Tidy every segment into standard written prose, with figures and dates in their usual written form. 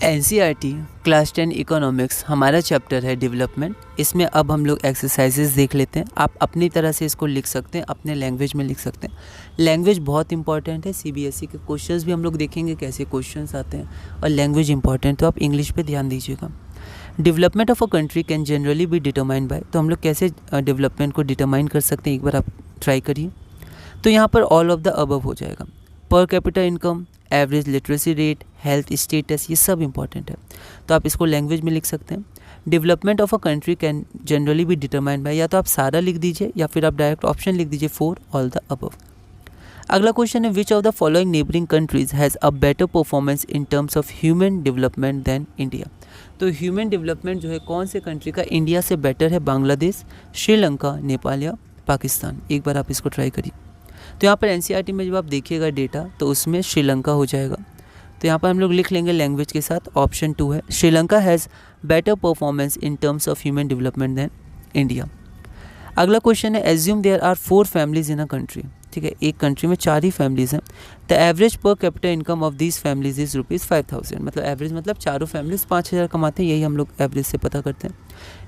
NCERT class 10 economics हमारा chapter है development. इसमें अब हम लोग एक्सरसाइजेस देख लेते हैं। आप अपनी तरह से इसको लिख सकते हैं, अपने लैंग्वेज में लिख सकते हैं। लैंग्वेज बहुत इंपॉर्टेंट है। सीबीएसई के क्वेश्चंस भी हम लोग देखेंगे कैसे क्वेश्चंस आते हैं, और लैंग्वेज इंपॉर्टेंट, तो आप इंग्लिश पे ध्यान दीजिएगा। Development of a country can generally be determined by, तो हम लोग कैसे डेवलपमेंट को डिटरमाइन कर सकते हैं, एक बार आप ट्राई करिए। तो यहाँ पर ऑल ऑफ द अबव हो जाएगा। पर capita income, average literacy rate, health status, ये सब इंपॉर्टेंट है। तो आप इसको लैंग्वेज में लिख सकते हैं। Development of a country can generally be determined by, या तो आप सारा लिख दीजिए या फिर आप डायरेक्ट ऑप्शन लिख दीजिए फॉर ऑल द अबव। अगला क्वेश्चन है which of the following neighbouring countries has a better performance in terms of human development than India. तो ह्यूमन डेवलपमेंट जो है कौन से कंट्री का इंडिया से बेटर है? बांग्लादेश, श्रीलंका, नेपाल या पाकिस्तान। एक बार आप इसको ट्राई करिए। तो यहाँ पर एनसीईआरटी में जब आप देखिएगा डेटा तो उसमें श्रीलंका हो जाएगा। तो यहाँ पर हम लोग लिख लेंगे लैंग्वेज के साथ, ऑप्शन 2 है, Sri Lanka has better performance in terms of human development than India. अगला क्वेश्चन है assume there are 4 families in a country. ठीक है, एक कंट्री में 4 ही फैमिलीज हैं। द एवरेज पर capita income of these families is ₹5000। मतलब एवरेज मतलब चारों फैमिलीज 5000 कमाते हैं, यही हम लोग एवरेज से पता करते हैं।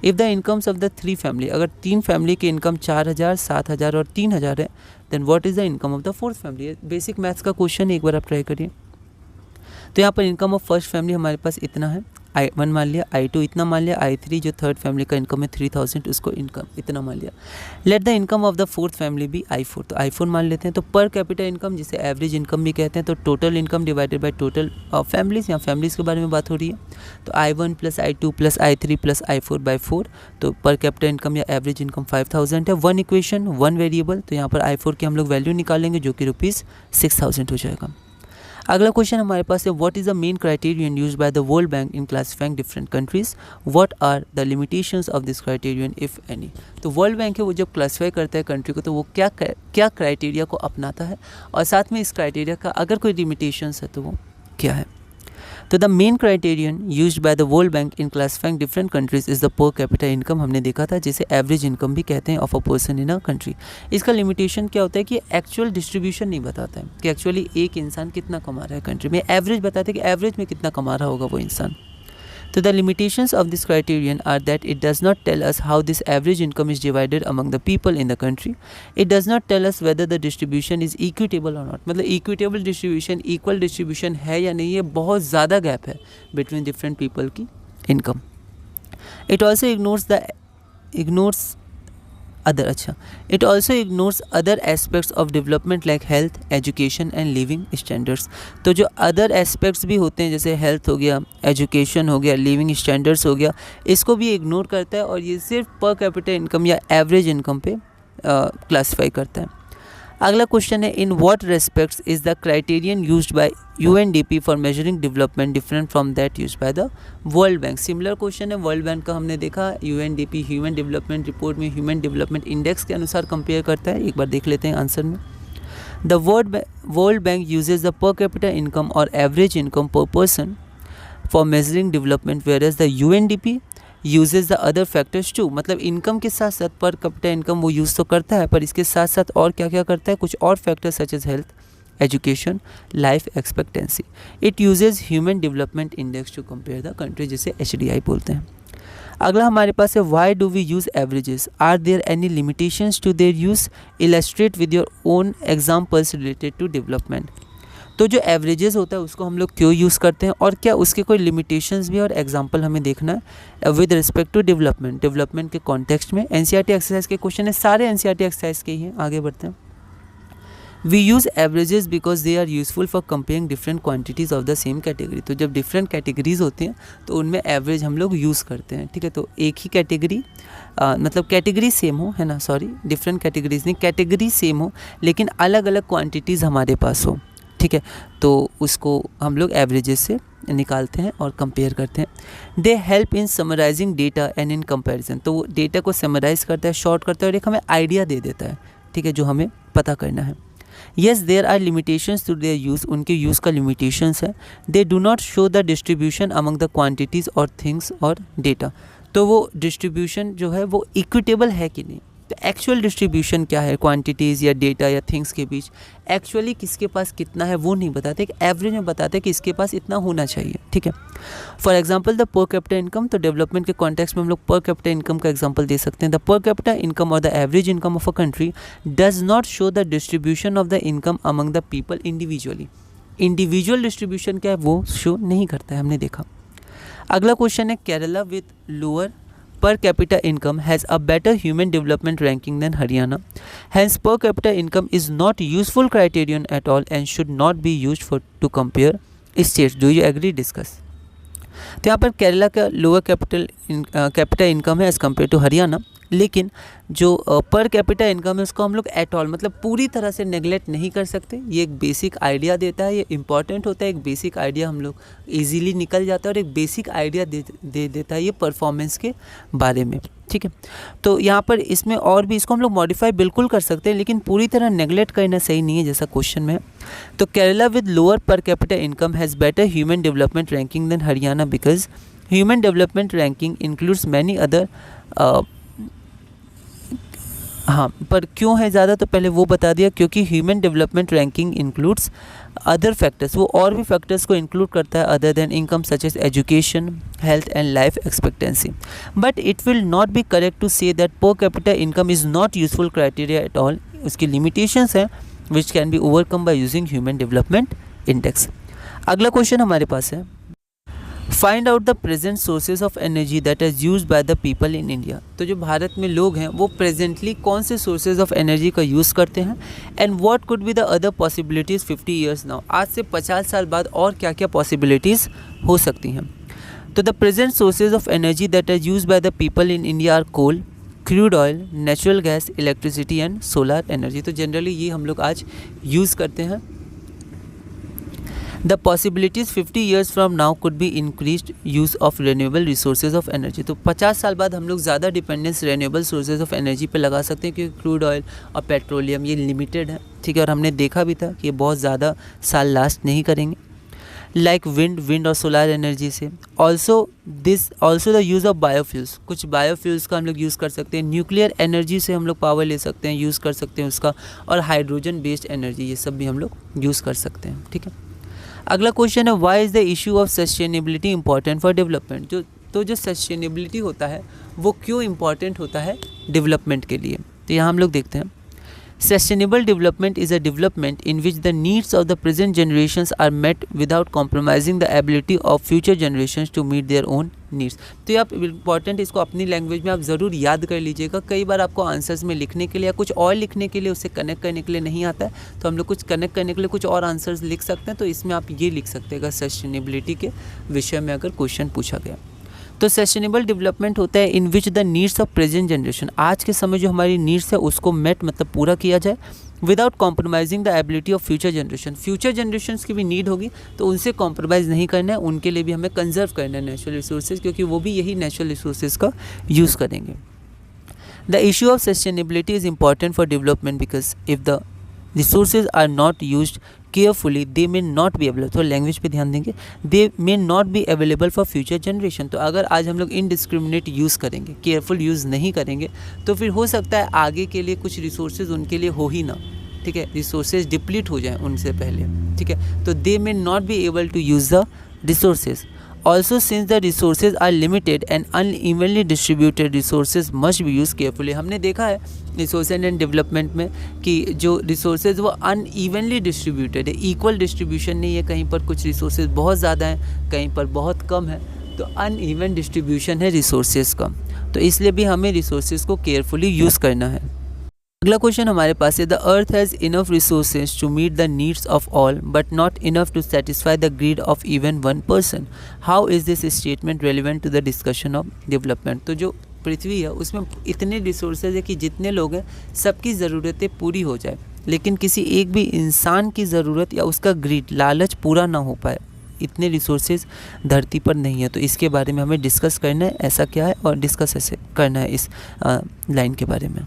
If the incomes of the 3 family, अगर 3 फैमिली की इनकम 4000, 7000 और 3000 है, then what is the income of the 4th family. Basic maths का क्वेश्चन है, एक बार आप ट्राई करिए। तो यहाँ पर इनकम ऑफ फर्स्ट फैमिली हमारे पास इतना है, I1 मान लिया, I2 इतना मान लिया, I3 जो थर्ड फैमिली का इनकम है 3000, उसको इनकम इतना मान लिया। Let the income of the 4th family भी I4, तो I4 मान लेते हैं। तो पर कैपिटा इनकम जिसे एवरेज इनकम भी कहते हैं, तो total income divided by total families, यहाँ फैमिलीज के बारे में बात हो रही है। तो I1 plus I2 plus I3 plus I4 by 4, तो पर कैपिटा इनकम या एवरेज इनकम 5000 है। 1 इक्वेशन 1 वेरिएबल, तो यहाँ पर I4 की हम लोग वैल्यू निकालेंगे जो कि ₹6000 हो जाएगा। अगला क्वेश्चन हमारे पास है what is the main criterion used by the world bank in classifying different countries, what are the limitations of this criterion if any. तो वर्ल्ड बैंक है वो जब क्लासीफाई करता है कंट्री को, तो वो क्या क्राइटेरिया को अपनाता है, और साथ में इस क्राइटेरिया का अगर कोई लिमिटेशंस है तो वो क्या है। तो the main criterion used by the world bank in classifying different countries is the per capita income, हमने देखा था, जिसे एवरेज इनकम भी कहते हैं of a person in a country. इसका लिमिटेशन क्या होता है कि एक्चुअल डिस्ट्रीब्यूशन नहीं बताता है कि एक्चुअली एक इंसान कितना कमा रहा है कंट्री में, एवरेज बताते हैं कि एवरेज में कितना कमा रहा होगा वो इंसान। So the limitations of this criterion are that it does not tell us how this average income is divided among the people in the country. It does not tell us whether the distribution is equitable or not. मतलब equitable distribution, equal distribution है या नहीं, ये बहुत ज़्यादा gap है between different people की income. It also ignores other aspects of development like health, education and living standards. तो जो other aspects भी होते हैं जैसे health हो गया, education हो गया, living standards हो गया, इसको भी इग्नोर करता है, और ये सिर्फ per capita income या average income पे क्लासीफाई करता है। अगला क्वेश्चन है in what respects is the criterion used bye UNDP for measuring development different from that used by the world bank. Similar question है, वर्ल्ड बैंक का हमने देखा, UNDP ह्यूमन डेवलपमेंट रिपोर्ट में ह्यूमन डेवलपमेंट इंडेक्स के अनुसार compare करता है। एक बार देख लेते हैं आंसर में। The world bank uses the per capita income और average income per person for measuring development, whereas the UNDP uses the other factors too. मतलब इनकम के साथ साथ पर कैपिटा इनकम वो यूज़ तो करता है, पर इसके साथ साथ और क्या क्या करता है, कुछ और factors such as health, education, life expectancy. It uses human development index to compare the country, जिसे HDI बोलते हैं। अगला हमारे पास है why do we use averages, are there any limitations to their use, illustrate with your own examples related to development. तो जो averages होता है उसको हम लोग क्यों यूज़ करते हैं, और क्या उसके कोई लिमिटेशंस भी और एग्जांपल हमें देखना है विद रिस्पेक्ट टू डेवलपमेंट के कॉन्टेक्स्ट में। एनसीईआरटी एक्सरसाइज के क्वेश्चन है, सारे एनसीईआरटी एक्सरसाइज के ही हैं। आगे बढ़ते हैं। We use averages because they are useful for comparing different quantities of the same category. तो जब डिफरेंट कैटेगरीज होती हैं तो उनमें एवरेज हम लोग यूज़ करते हैं। ठीक है, तो एक ही कैटेगरी मतलब कैटेगरी सेम हो, है ना, सॉरी डिफरेंट कैटेगरीज नहीं, कैटेगरी सेम हो लेकिन अलग अलग क्वान्टिटीज़ हमारे पास हो। ठीक है, तो उसको हम लोग एवरेजेस से निकालते हैं और कंपेयर करते हैं। They help in summarising data and in comparison, तो वो डेटा को समराइज करता है, शॉर्ट करता है और एक हमें आइडिया दे देता है, ठीक है, जो हमें पता करना है। Yes there are limitations to their use, उनके यूज़ का लिमिटेशंस है। They do not show the distribution among the quantities और थिंग्स और डेटा, तो वो डिस्ट्रीब्यूशन जो है वो इक्विटेबल है कि नहीं, तो एक्चुअल डिस्ट्रीब्यूशन क्या है, क्वांटिटीज़ या डेटा या थिंग्स के बीच एक्चुअली किसके पास कितना है वो नहीं बताते, एक एवरेज में बताते हैं कि इसके पास इतना होना चाहिए, ठीक है। For example the per capita income, तो डेवलपमेंट के कॉन्टेक्स्ट में हम लोग पर कैपिटा इनकम का एग्जांपल दे सकते हैं। द पर कैपिटा इनकम और the average income of a country does not show the distribution of the income among the people individually. Individual distribution क्या है वो शो नहीं करता है, हमने देखा। अगला क्वेश्चन है Kerala with lower per capita income has a better human development ranking than Haryana. Hence, per capita income is not useful criterion at all and should not be used for to compare states. Do you agree? Discuss. तो यहाँ पर केरला का lower capita income है as compare to Haryana, लेकिन जो पर capita income है उसको हम लोग एट ऑल मतलब पूरी तरह से नेगलेक्ट नहीं कर सकते। ये एक बेसिक आइडिया देता है, ये इंपॉर्टेंट होता है। एक बेसिक आइडिया हम लोग इजीली निकल जाता है और एक बेसिक आइडिया दे देता है ये परफॉर्मेंस के बारे में, ठीक है। तो यहाँ पर इसमें और भी इसको हम लोग मॉडिफाई बिल्कुल कर सकते हैं, लेकिन पूरी तरह नेगलेक्ट करना सही नहीं है जैसा क्वेश्चन में है। तो Kerala with lower per capita income has better human development ranking than Haryana because human development ranking includes many other. हाँ, पर क्यों है ज़्यादा, तो पहले वो बता दिया, क्योंकि human development ranking includes other factors, वो और भी फैक्टर्स को इंक्लूड करता है other than income such as education, health and life expectancy. But it will not be correct to say that per capita income is not useful criteria at all. उसकी limitations हैं which can be overcome by using human development index. अगला question हमारे पास है find out the present sources of energy that is use by the people in India. तो जो भारत में लोग हैं वो प्रेजेंटली कौन से सोर्सेज ऑफ एनर्जी का यूज़ करते हैं and what could be the other possibilities 50 years now. आज से 50 साल बाद और क्या क्या पॉसिबिलिटीज़ हो सकती हैं। तो the present sources of energy that is use by the people in India are coal, crude oil, natural gas, electricity and solar energy. तो जनरली ये हम लोग आज यूज़ करते हैं। The possibilities 50 years from now could be increased use of renewable resources of energy। तो 50 साल बाद हम लोग ज़्यादा dependence renewable sources of energy पे लगा सकते हैं, क्योंकि क्रूड ऑयल और पेट्रोलियम ये लिमिटेड है, ठीक है। और हमने देखा भी था कि ये बहुत ज़्यादा साल लास्ट नहीं करेंगे। लाइक विंड और सोलर एनर्जी से also the use of biofuels, कुछ बायोफ्यूल्स का हम लोग यूज़ कर सकते हैं। न्यूक्लियर एनर्जी से हम लोग पावर ले सकते हैं, यूज़ कर सकते हैं उसका, और हाइड्रोजन बेस्ड एनर्जी ये सब भी हम लोग यूज़ कर सकते हैं, ठीक है। अगला क्वेश्चन है why is the issue of sustainability important for development. जो सस्टेनेबिलिटी होता है वो क्यों इंपॉर्टेंट होता है डेवलपमेंट के लिए। तो यहाँ हम लोग देखते हैं sustainable development is a development in which the needs of the present generations are met without compromising the ability of future generations to meet their own needs. तो ये आप इम्पॉर्टेंट, इसको अपनी लैंग्वेज में आप ज़रूर याद कर लीजिएगा। कई बार आपको आंसर्स में लिखने के लिए या कुछ और लिखने के लिए उससे कनेक्ट करने के लिए नहीं आता है, तो हम लोग कुछ कनेक्ट करने के लिए कुछ और आंसर्स लिख सकते हैं। तो इसमें आप ये लिख सकते हैं सस्टेनेबिलिटी के विषय में अगर क्वेश्चन पूछा गया। तो सस्टेनेबल डेवलपमेंट होता है in which the needs of present generation, आज के समय जो हमारी नीड्स है उसको मेट मतलब पूरा किया जाए without compromising the ability of future generation. Future generations की भी नीड होगी तो उनसे कॉम्प्रोमाइज़ नहीं करना है, उनके लिए भी हमें कंजर्व करना है नेचुरल रिसोर्सेज, क्योंकि वो भी यही नेचुरल रिसोर्सेज का यूज़ करेंगे। The issue of sustainability is important for development because if the resources are not used carefully they may not be available. तो लैंग्वेज पे ध्यान देंगे, they may not be available for future generation. तो अगर आज हम लोग इनडिस्क्रिमिनेट यूज़ करेंगे, केयरफुल यूज़ नहीं करेंगे, तो फिर हो सकता है आगे के लिए कुछ रिसोर्सेज उनके लिए हो ही ना, ठीक है, रिसोर्सेज डिप्लीट हो जाए उनसे पहले, ठीक है। तो they may not be able to use the resources. Also, since the resources are limited and unevenly distributed, resources must be used carefully। हमने देखा है रिसोर्सेज एंड डेवलपमेंट में कि जो रिसोर्सेज वो अनइवनली डिस्ट्रीब्यूटेड है, इक्वल डिस्ट्रीब्यूशन नहीं है। कहीं पर कुछ रिसोर्सेज बहुत ज़्यादा हैं, कहीं पर बहुत कम है, तो अनइवन डिस्ट्रीब्यूशन है रिसोर्सेज का। तो इसलिए भी हमें रिसोर्सेज को केयरफुली यूज़ करना है। अगला क्वेश्चन हमारे पास है the earth has enough resources to meet the needs of all but not enough to satisfy the greed of even one person. How is this statement relevant to the discussion of development. तो जो पृथ्वी है उसमें इतने resources है कि जितने लोग हैं सबकी ज़रूरतें पूरी हो जाए, लेकिन किसी एक भी इंसान की ज़रूरत या उसका ग्रीड लालच पूरा ना हो पाए। इतने रिसोर्सेज धरती पर नहीं है। तो इसके बारे में हमें डिस्कस करना है, ऐसा क्या है और डिस्कस ऐसे करना है इस लाइन के बारे में।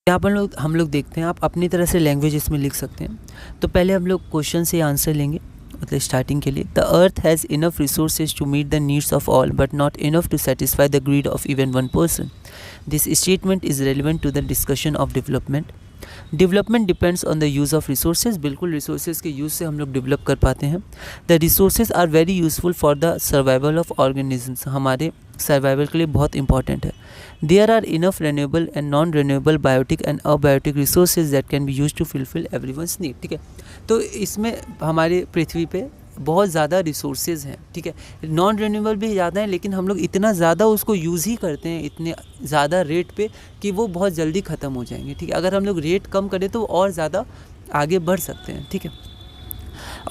यहाँ पर हम लोग देखते हैं, आप अपनी तरह से लैंग्वेज इसमें लिख सकते हैं। तो पहले हम लोग क्वेश्चन से आंसर लेंगे मतलब स्टार्टिंग के लिए, the earth has enough resources to meet the needs of all but not enough to satisfy the greed of even one person. This statement is relevant to the discussion of development. Development depends on the use of resources. बिल्कुल resources के use से हम लोग develop कर पाते हैं. The resources are very useful for the survival of organisms. हमारे survival के लिए बहुत इंपॉर्टेंट है. There are enough renewable and non renewable biotic and abiotic resources that can be use to fulfil everyone's need. ठीक है, तो इसमें हमारे पृथ्वी पे बहुत ज़्यादा रिसोर्सेज हैं. ठीक है, नॉन रिन्यूएबल भी ज़्यादा हैं, लेकिन हम लोग इतना ज़्यादा उसको यूज़ ही करते हैं इतने ज़्यादा रेट पे कि वो बहुत जल्दी ख़त्म हो जाएंगे. ठीक है, अगर हम लोग रेट कम करें तो और ज़्यादा आगे बढ़ सकते हैं. ठीक है,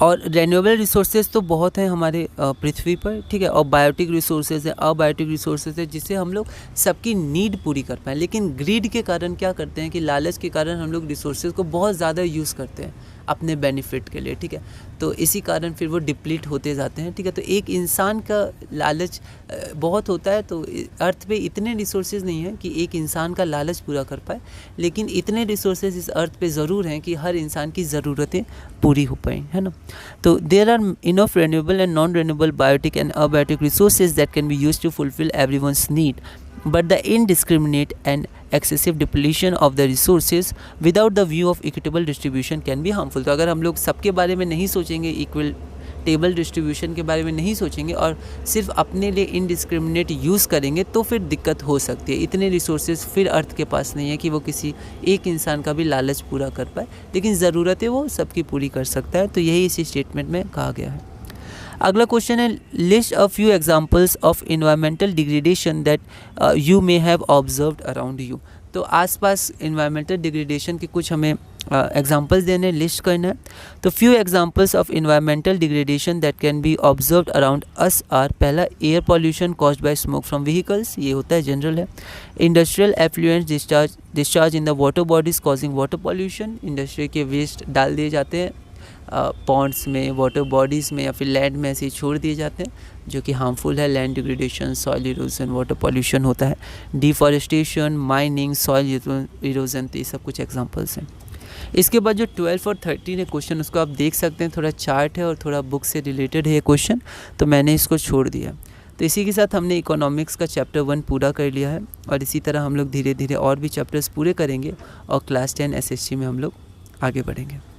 और रेन्यूएबल रिसोर्सेज तो बहुत हैं हमारे पृथ्वी पर. ठीक है, और बायोटिक रिसोर्सेज है, अबायोटिक रिसोर्सेज है, जिससे हम लोग सबकी नीड पूरी कर पाएँ. लेकिन ग्रीड के कारण क्या करते हैं कि लालच के कारण हम लोग रिसोर्सेज को बहुत ज़्यादा यूज़ करते हैं अपने बेनिफिट के लिए. ठीक है, तो इसी कारण फिर वो डिप्लीट होते जाते हैं. ठीक है, तो एक इंसान का लालच बहुत होता है, तो अर्थ पे इतने रिसोर्सेज नहीं हैं कि एक इंसान का लालच पूरा कर पाए, लेकिन इतने रिसोर्सेज इस अर्थ पे ज़रूर हैं कि हर इंसान की ज़रूरतें पूरी हो पाएँ, है ना. तो there are enough renewable and non renewable biotic and abiotic resources that can be used to fulfil everyone's need, but the indiscriminate and excessive depletion of the resources without the view of equitable distribution can be harmful. तो अगर हम लोग सबके बारे में नहीं सोचेंगे, equal table distribution के बारे में नहीं सोचेंगे और सिर्फ अपने लिए इनडिस्क्रिमिनेट यूज़ करेंगे तो फिर दिक्कत हो सकती है. इतने रिसोर्सेज फिर अर्थ के पास नहीं है कि वो किसी एक इंसान का भी लालच पूरा कर पाए, लेकिन ज़रूरतें वो सबकी पूरी कर सकता है. तो यही इसी स्टेटमेंट में कहा गया है. अगला क्वेश्चन है, list a few examples of environmental degradation that you may have observed around you. तो आसपास इन्वायरमेंटल डिग्रेडेशन के कुछ हमें एग्जांपल्स देने, लिस्ट करना है. तो few examples of environmental degradation that can be observed around us are, पहला air pollution caused by smoke from vehicles, ये होता है जनरल है. Industrial effluent discharge in the water bodies causing water pollution. Industry के waste डाल दिए जाते हैं पॉन्ड्स में, वाटर बॉडीज़ में या फिर लैंड में ऐसे ही छोड़ दिए जाते हैं, जो कि हार्मफुल है. Land degradation, soil erosion, water pollution होता है. डिफॉरेस्टेशन, माइनिंग, सॉइल इरोजन, तो ये सब कुछ एग्जांपल्स हैं. इसके बाद जो 12 और 13 है क्वेश्चन, उसको आप देख सकते हैं, थोड़ा चार्ट है और थोड़ा बुक से रिलेटेड है ये क्वेश्चन, तो मैंने इसको छोड़ दिया. तो इसी के साथ हमने इकोनॉमिक्स का चैप्टर 1 पूरा कर लिया है, और इसी तरह हम लोग धीरे धीरे और भी चैप्टर्स पूरे करेंगे और क्लास 10 SSC में हम लोग आगे बढ़ेंगे.